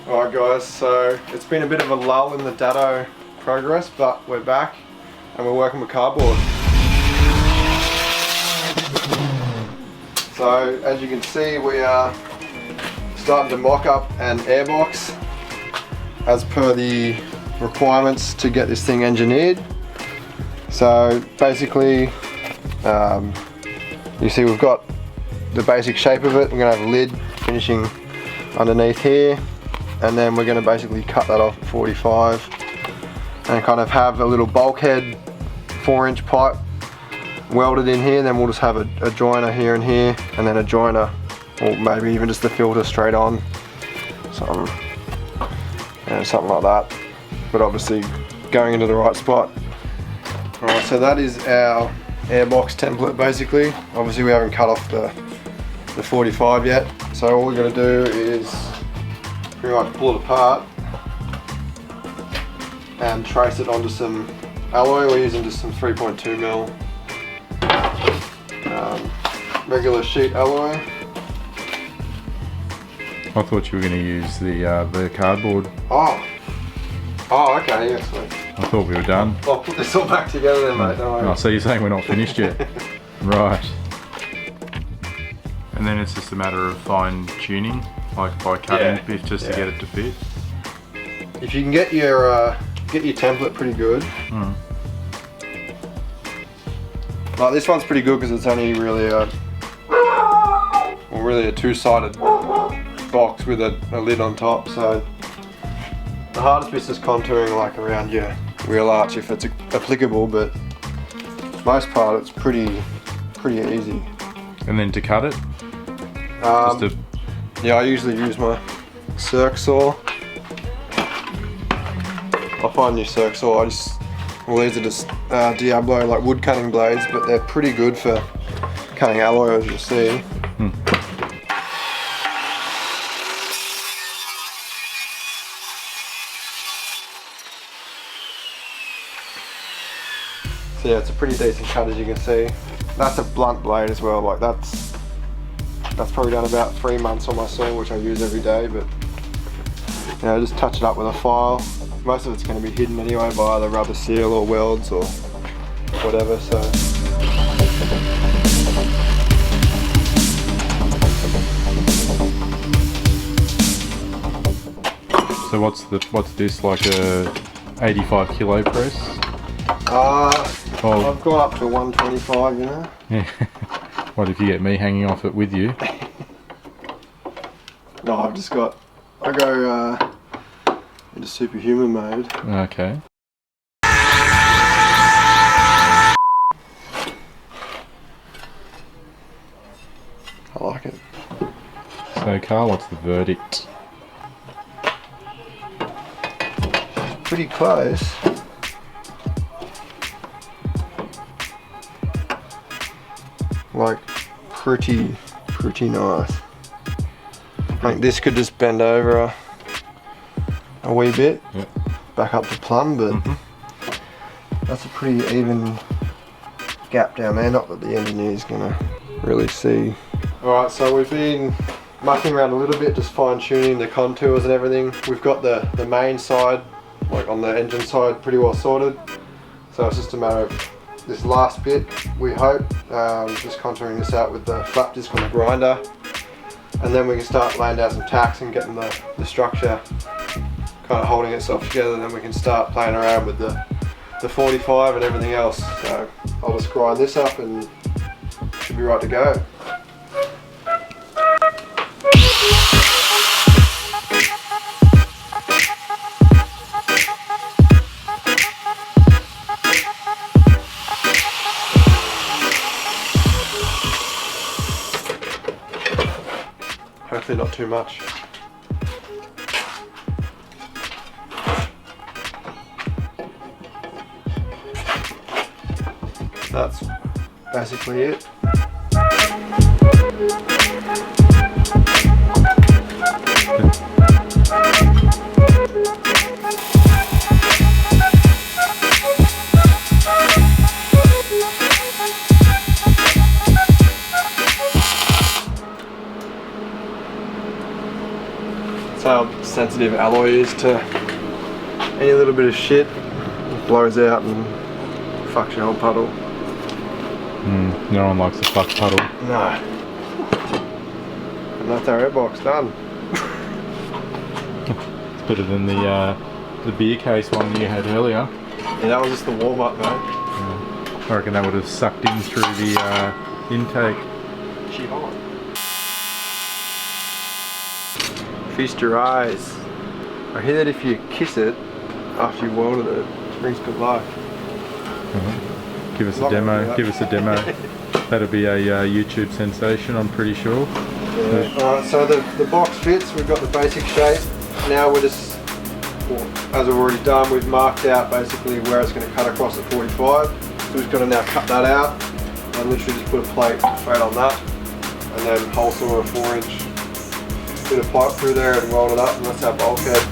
Alright guys, so it's been a bit of a lull in the Datto progress, but we're back and we're working with cardboard. So as you can see, we are starting to mock up an airbox as per the requirements to get this thing engineered. So basically, you see we've got the basic shape of it. We're going to have a lid finishing underneath here, and then we're going to basically cut that off at 45 and kind of have a little bulkhead 4-inch pipe welded in here. Then we'll just have a joiner here and here, and then a joiner, or maybe even just the filter straight on, something like that, but obviously going into the right spot. Alright, so that is our airbox template basically. Obviously we haven't cut off the 45 yet, so all we're going to do is pretty much pull it apart and trace it onto some alloy. We're using just some 3.2mm regular sheet alloy. I thought you were going to use the cardboard. Oh, okay, yes, mate. I thought we were done. I'll put this all back together then, mate. Oh, so you're saying we're not finished yet? Right. And then it's just a matter of fine tuning, like by cutting bits just to get it to fit. If you can get your template pretty good. Like this one's pretty good because it's only really a two-sided box with a lid on top. So the hardest bit's just contouring like around your wheel arch if it's applicable, but for the most part it's pretty easy. And then to cut it? Yeah, I usually use my circ saw. I'll find new circ saw. Well, these are just Diablo like wood cutting blades, but they're pretty good for cutting alloy, as you'll see. So yeah, it's a pretty decent cut, as you can see. That's a blunt blade as well. Like that's probably done about 3 months on my saw, which I use every day. But you know, just touch it up with a file. Most of it's going to be hidden anyway by either rubber seal or welds or whatever. So what's this, like a 85 kilo press? I've gone up to 125, you know. Yeah. What if you get me hanging off it with you? No, I go into superhuman mode. Okay. I like it. So Carl, what's the verdict? Pretty close. Like pretty nice. I think this could just bend over a wee bit, back up to plumb, but that's a pretty even gap down there. Not that the engineer's gonna really see. Alright, so we've been mucking around a little bit, just fine tuning the contours and everything. We've got the main side, like on the engine side, pretty well sorted. So it's just a matter of this last bit, we hope, just contouring this out with the flap disc on the grinder, and then we can start laying down some tacks and getting the structure kind of holding itself together. Then we can start playing around with the 45 and everything else. So I'll just grind this up and should be right to go. Hopefully not too much. That's basically it. That's how sensitive sensitive alloy is to any little bit of shit. It blows out and fucks your whole puddle. No one likes a fuck puddle. No. And that's our airbox done. It's better than the beer case one you had earlier. Yeah, that was just the warm up, mate. Yeah. I reckon that would have sucked in through the intake. Feast your eyes. I hear that if you kiss it after you welded it, it brings good luck. Give us a demo. Give us a demo. That'll be a YouTube sensation, I'm pretty sure. Yeah. Alright, so the box fits. We've got the basic shape. Now we're just, well, as we've already done, we've marked out basically where it's going to cut across at 45. So we've got to now cut that out and literally just put a plate straight on that, and then hole saw a 4-inch bit of pipe through there and weld it up, and that's our bulkhead.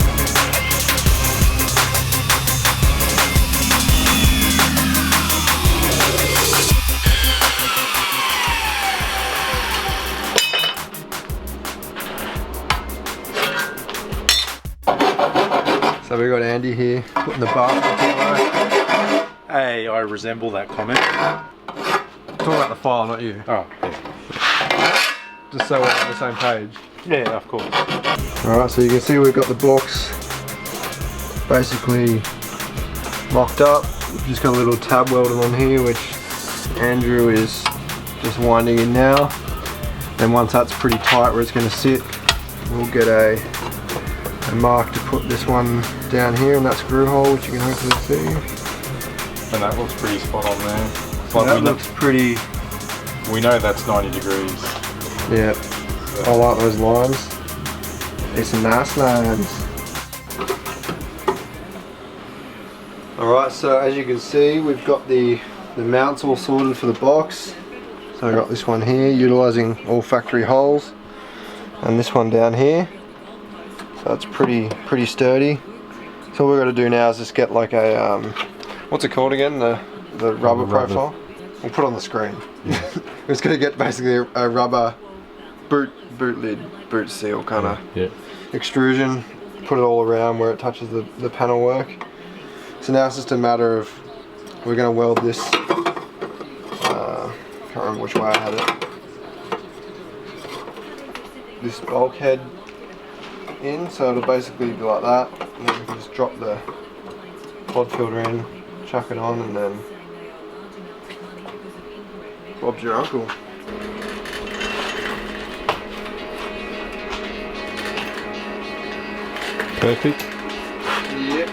So we got Andy here putting the bar. Hey, I resemble that comment. Talking about the file, not you. Oh, yeah. Just so we're on the same page. Yeah, of course. Alright, so you can see we've got the blocks basically mocked up. We've just got a little tab welded on here, which Andrew is just winding in now. Then once that's pretty tight where it's going to sit, we'll get a mark to put this one down here in that screw hole, which you can hopefully see. And that looks pretty spot on there. Like that looks pretty. We know that's 90 degrees. Yeah, I like those lines. It's some nice lines. Alright, so as you can see, we've got the mounts all sorted for the box. So I got this one here, utilising all factory holes, and this one down here. So it's pretty sturdy. So all we've got to do now is just get like a what's it called again? The rubber profile. We'll put it on the screen. We're just going to get basically a rubber boot lid, boot seal kind of extrusion. Put it all around where it touches the panel work. So now it's just a matter of, we're going to weld this. Can't remember which way I had it. This bulkhead in, so it'll basically be like that, and then we can just drop the pod filter in, chuck it on, and then Bob's your uncle. Perfect. Yep.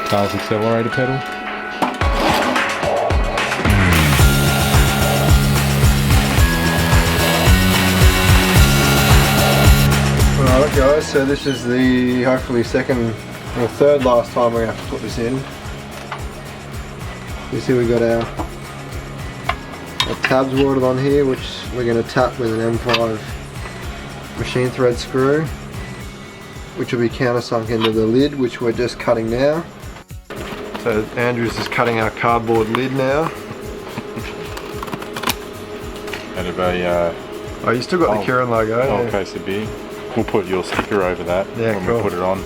Car's accelerator pedal. Alright guys, so this is the hopefully second or third last time we're going to have to put this in. You see we've got our tabs welded on here, which we're going to tap with an M5 machine thread screw, which will be countersunk into the lid, which we're just cutting now. So Andrew's just cutting our cardboard lid now. Out of a oh, you still got the Kieran logo. Oh, case of beer. We'll put your sticker over that when we put it on.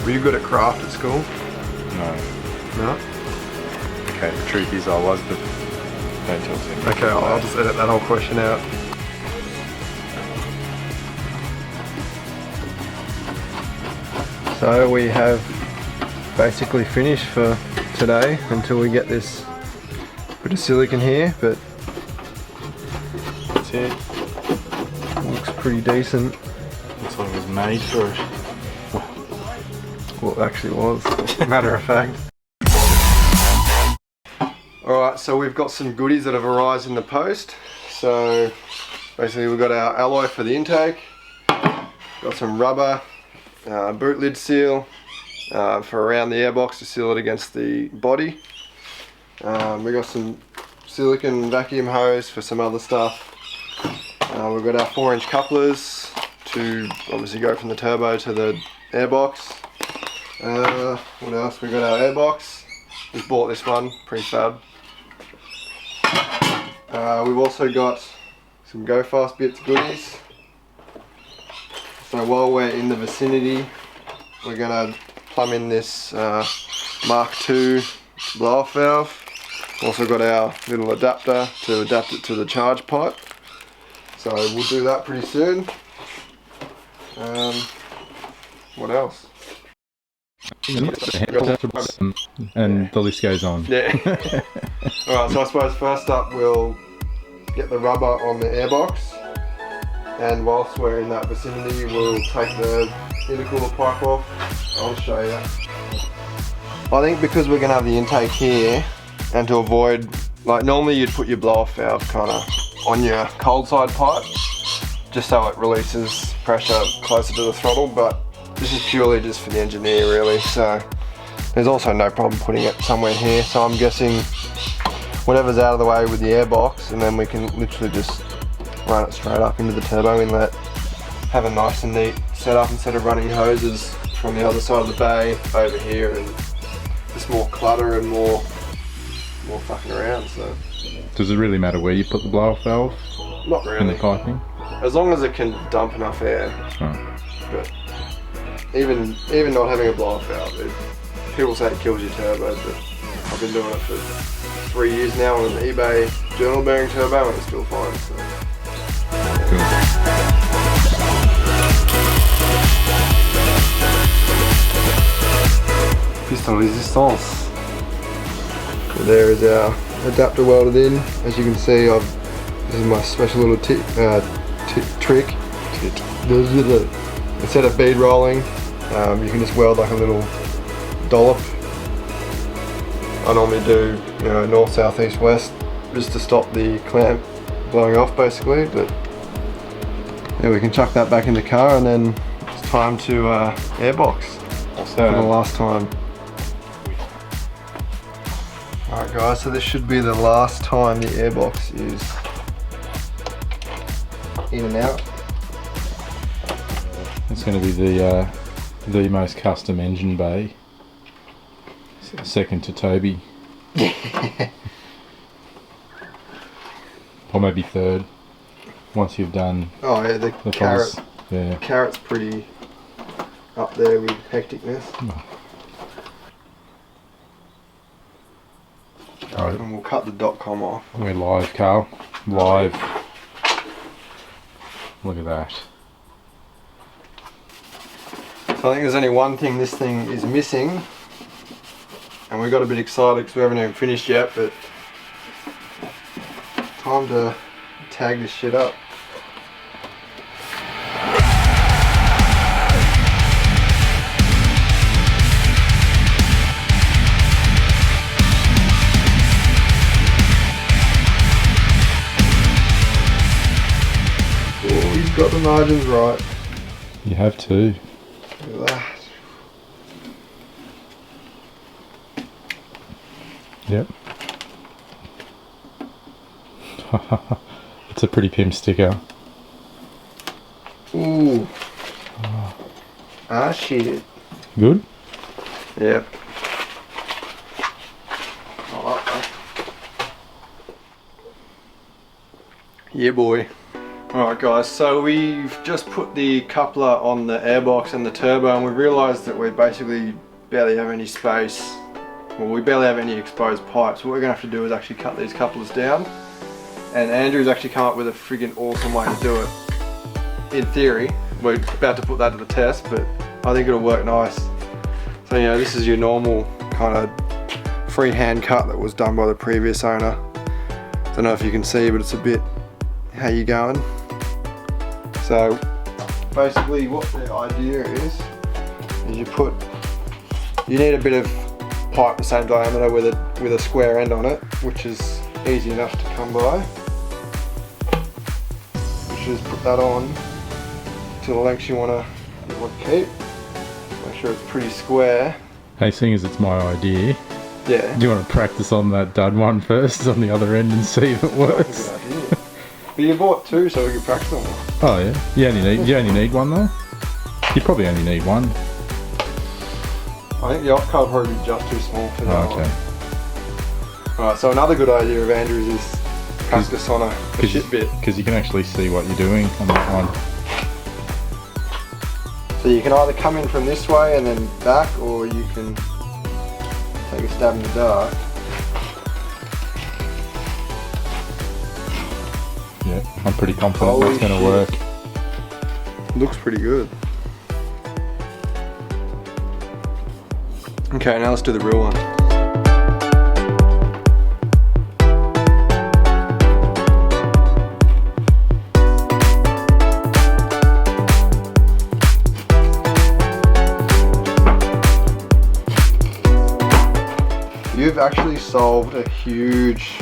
Were you good at craft at school? No. No? Okay, the truth is I was, but don't tell me. Okay, I'll just edit that whole question out. So we have basically finished for today until we get this bit of silicon here, but that's it. Looks pretty decent. Looks like it was made for it. Well, it actually was, matter of fact. Alright, so we've got some goodies that have arrived in the post. So basically we've got our alloy for the intake, got some rubber, boot lid seal for around the airbox to seal it against the body. We got some silicon vacuum hose for some other stuff. We've got our 4-inch couplers to obviously go from the turbo to the airbox. What else? We got our airbox. Just bought this one, pretty fab. We've also got some Go Fast Bits goodies. So while we're in the vicinity, we're gonna plumb in this Mark II blow-off valve. Also got our little adapter to adapt it to the charge pipe. So we'll do that pretty soon. What else? And the list goes on. Yeah. Alright, so I suppose first up we'll get the rubber on the airbox. And whilst we're in that vicinity, we'll take the intercooler pipe off. I'll show you. I think because we're going to have the intake here, and to avoid, like normally you'd put your blow-off valve kind of on your cold side pipe, just so it releases pressure closer to the throttle, but this is purely just for the engineer really, so there's also no problem putting it somewhere here, so I'm guessing whatever's out of the way with the airbox, and then we can literally just run it straight up into the turbo inlet, have a nice and neat setup instead of running hoses from the other side of the bay over here, and just more clutter and more fucking around. So does it really matter where you put the blow-off valve? Not really. In the piping? As long as it can dump enough air. Oh. But even not having a blow-off valve, people say it kills your turbo, but I've been doing it for 3 years now on an eBay journal bearing turbo and it's still fine. So. Piston resistance. So there is our adapter welded in. As you can see, this is my special little trick. Instead of bead rolling, you can just weld like a little dollop. I normally do, north, south, east, west, just to stop the clamp blowing off basically. But yeah, we can chuck that back in the car, and then it's time to airbox for the last time. Alright guys, so this should be the last time the airbox is in and out. It's going to be the most custom engine bay. Second to Toby. Or maybe third. Once you've done. Oh yeah, the carrot. Yeah. Carrot's pretty up there with hecticness. Oh. Alright, and we'll cut the .com off. We're live, Carl. Live. Look at that. So I think there's only one thing this thing is missing, and we got a bit excited because we haven't even finished yet, but time to tag this shit up. Oh, he's got the margins right. You have to. Look at that. Yep. It's a pretty pimp sticker. Ooh. Ah shit. Good? Yep. I like that. Yeah boy. Alright guys, so we've just put the coupler on the airbox and the turbo, and we've realised that we basically barely have any space. Well, we barely have any exposed pipes. What we're going to have to do is actually cut these couplers down. And Andrew's actually come up with a friggin' awesome way to do it. In theory, we're about to put that to the test, but I think it'll work nice. So this is your normal kind of freehand cut that was done by the previous owner. Don't know if you can see, but it's a bit, how you going? So basically what the idea is you need a bit of pipe the same diameter with a square end on it, which is easy enough to come by. You should just put that on to the length you want to keep. Make sure it's pretty square. Hey, seeing as it's my idea, yeah. Do you want to practice on that dud one first on the other end and see if it works? That's a good idea. But you bought two, so we can practice on one. Oh yeah, you only need one though. You probably only need one. I think the off card probably be just too small for that. Oh, okay. Alright, so another good idea of Andrew's is practice on a shit bit. Because you can actually see what you're doing on that one. So you can either come in from this way and then back, or you can take a stab in the dark. Yeah, I'm pretty confident that's going to work. Looks pretty good. Okay, now let's do the real one. You've actually solved a huge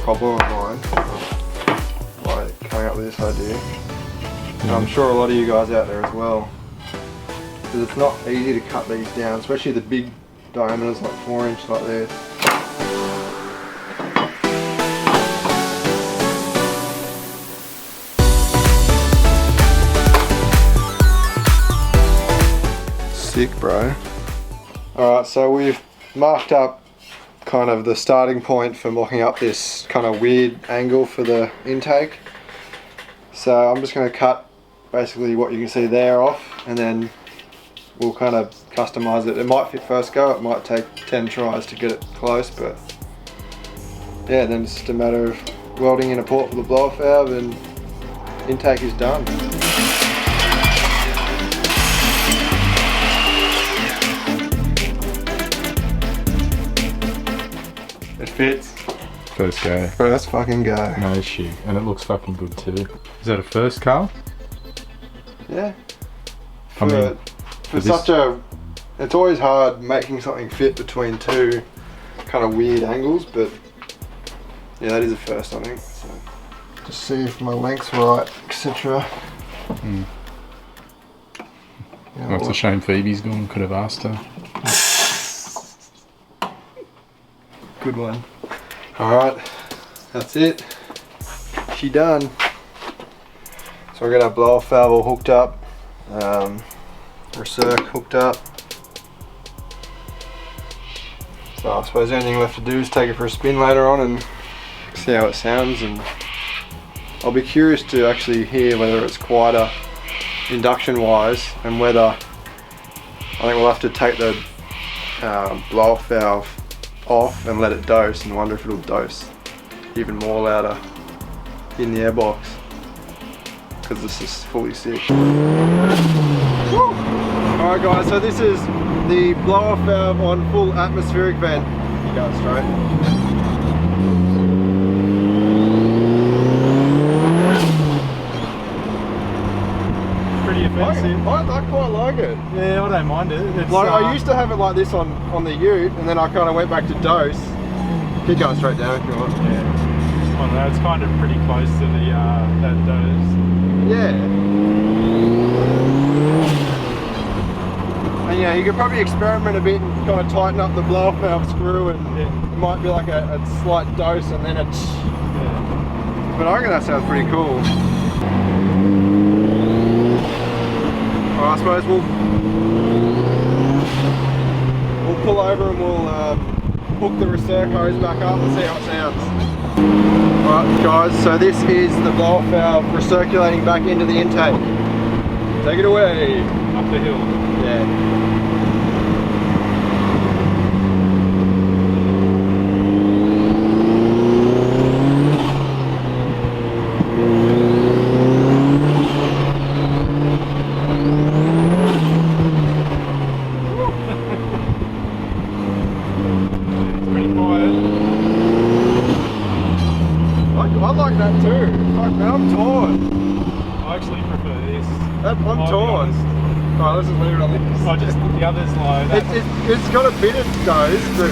problem of mine by coming up with this idea. And I'm sure a lot of you guys out there as well. Because it's not easy to cut these down, especially the big diameters like 4" like this. Sick, bro. Alright, so we've marked up kind of the starting point for mocking up this kind of weird angle for the intake. So I'm just going to cut basically what you can see there off, and then we'll kind of customize it. It might fit first go, it might take 10 tries to get it close, but yeah, then it's just a matter of welding in a port for the blow-off valve and intake is done. It fits. First go. First fucking go. No issue. And it looks fucking good too. Is that a first, Carl? Yeah. For such a... It's always hard making something fit between two kind of weird angles, but yeah, that is a first, I think. So just see if my length's right, etc. Mm. Yeah, well, it's a shame Phoebe's gone. Could have asked her. Good one. Alright, that's it. She done. So we're gonna blow off valve all hooked up. Recirc hooked up. So I suppose the only thing left to do is take it for a spin later on and see how it sounds, and I'll be curious to actually hear whether it's quieter induction wise, and whether I think we'll have to take the blow off valve off and let it dose, and wonder if it'll dose even more louder in the airbox, because this is fully sick. Alright guys, so this is the blow off valve on full atmospheric vent. You go straight. Pretty offensive. I quite like it. Yeah, I don't mind it. It's, Like I used to have it like this on the ute, and then I kind of went back to dose. Keep going straight down if you want. Yeah. I don't know, it's kind of pretty close to the that dose. Yeah. And yeah, you could probably experiment a bit and kind of tighten up the blow-off valve screw, and it might be like a slight dose and then a Yeah. But I reckon that sounds pretty cool. Well, I suppose we'll pull over and we'll hook the recirc hose back up and see how it sounds. Alright guys, so this is the blow-off valve recirculating back into the intake. Take it away. Up the hill. Yeah. I like that too. Fuck man, I'm torn. I actually prefer this. I'm I'll be torn. honest. Alright, let's just leave it on this. I just, the others like that. It's got a bit of dose, but